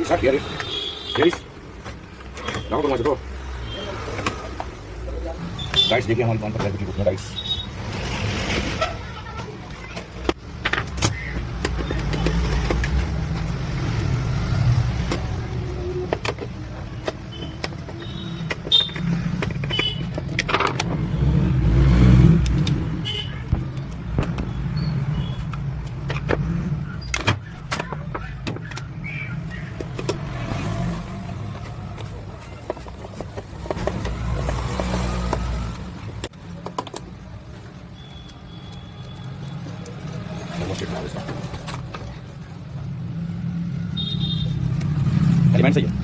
Isa, Iris. Iris. Ako kung ito. Guys, bigyan mo ang pagkakikot na guys. Dari mana saja?